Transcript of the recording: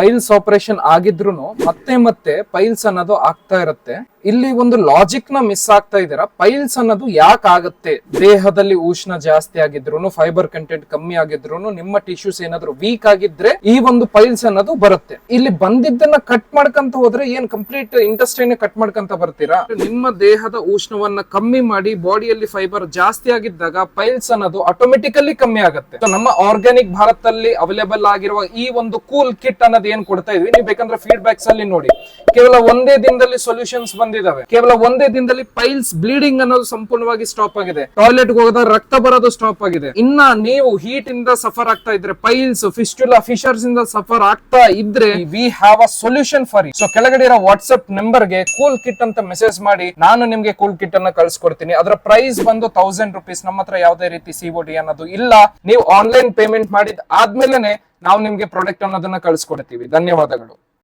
Piles operation ಆಗಿದ್ರು ಮತ್ತೆ ಮತ್ತೆ ಪೈಲ್ಸ್ ಅನ್ನೋದು ಆಗ್ತಾ ಇರುತ್ತೆ. ಇಲ್ಲಿ ಒಂದು ಲಾಜಿಕ್ ನ ಮಿಸ್ ಆಗ್ತಾ ಇದೀರಾ. ಪೈಲ್ಸ್ ಅನ್ನೋದು ಯಾಕೆ ಆಗುತ್ತೆ? ದೇಹದಲ್ಲಿ ಉಷ್ಣ ಜಾಸ್ತಿ ಆಗಿದ್ರು, ಫೈಬರ್ ಕಂಟೆಂಟ್ ಕಮ್ಮಿ ಆಗಿದ್ರು, ನಿಮ್ಮ ಟಿಶ್ಯೂಸ್ ಏನಾದ್ರು ವೀಕ್ ಆಗಿದ್ರೆ ಈ ಒಂದು ಪೈಲ್ಸ್ ಅನ್ನೋದು ಬರುತ್ತೆ. ಇಲ್ಲಿ ಬಂದಿದ್ದನ್ನ ಕಟ್ ಮಾಡ್ಕೊಂತ ಹೋದ್ರೆ ಏನ್ ಕಂಪ್ಲೀಟ್ ಇಂಟೆಸ್ಟೈನ್ ಕಟ್ ಮಾಡ್ಕೊಂತ ಬರ್ತೀರಾ? ನಿಮ್ಮ ದೇಹದ ಉಷ್ಣವನ್ನ ಕಮ್ಮಿ ಮಾಡಿ ಬಾಡಿಯಲ್ಲಿ ಫೈಬರ್ ಜಾಸ್ತಿ ಆಗಿದ್ದಾಗ ಪೈಲ್ಸ್ ಅನ್ನೋದು ಆಟೋಮೆಟಿಕಲಿ ಕಮ್ಮಿ ಆಗುತ್ತೆ. ನಮ್ಮ ಆರ್ಗ್ಯಾನಿಕ್ ಭಾರತದಲ್ಲಿ ಅವೈಲೇಬಲ್ ಆಗಿರುವ ಈ ಒಂದು ಕೂಲ್ ಕಿಟ್ ಅನ್ನೋದು ಏನ್ ಕೊಡ್ತಾ ಇದ್ವಿ, ನೀವು ಬೇಕಂದ್ರೆ ಫೀಡ್ಬ್ಯಾಕ್ಸ್ ಅಲ್ಲಿ ನೋಡಿ, ಕೇವಲ ಒಂದೇ ದಿನದಲ್ಲಿ ಸೊಲ್ಯೂಷನ್ಸ್ ಬಂದಿದಾವೆ. ಕೇವಲ ಒಂದೇ ದಿನದಲ್ಲಿ ಪೈಲ್ಸ್ ಬ್ಲೀಡಿಂಗ್ ಅನ್ನೋದು ಸಂಪೂರ್ಣವಾಗಿ ಸ್ಟಾಪ್ ಆಗಿದೆ. ಟಾಯ್ಲೆಟ್ ಹೋಗೋದ ರಕ್ತ ಬರೋದು ಸ್ಟಾಪ್ ಆಗಿದೆ. ಇನ್ನ ನೀವು ಹೀಟ್ ಇಂದ ಸಫರ್ ಆಗ್ತಾ ಇದ್ರೆ, ಪೈಲ್ಸ್, ಫಿಸ್ಟುಲಾ, ಫಿಶರ್ಸ್ ಇಂದ ಸಫರ್ ಆಗ್ತಾ ಇದ್ರೆ, we have a solution for you. So ಕೆಳಗಡೆ ಇರೋ ವಾಟ್ಸ್ಆಪ್ ನಂಬರ್ ಗೆ ಕೂಲ್ ಕಿಟ್ ಅಂತ ಮೆಸೇಜ್ ಮಾಡಿ, ನಾನು ನಿಮ್ಗೆ ಕೂಲ್ ಕಿಟ್ ಅನ್ನ ಕಳ್ಸಿಕೊಡ್ತೀನಿ. ಅದರ ಪ್ರೈಸ್ ಬಂದು 1000 rupees. ನಮ್ಮ ಹತ್ರ ಯಾವುದೇ ರೀತಿ COD ಅನ್ನೋದು ಇಲ್ಲ. ನೀವು ಆನ್ಲೈನ್ ಪೇಮೆಂಟ್ ಮಾಡಿದ ಆದ್ಮೇಲೆ ನಾವು ನಿಮ್ಗೆ ಪ್ರಾಡಕ್ಟ್ ಅನ್ನೋದನ್ನ ಕಳ್ಸಿಕೊಡ್ತೀವಿ. ಧನ್ಯವಾದಗಳು.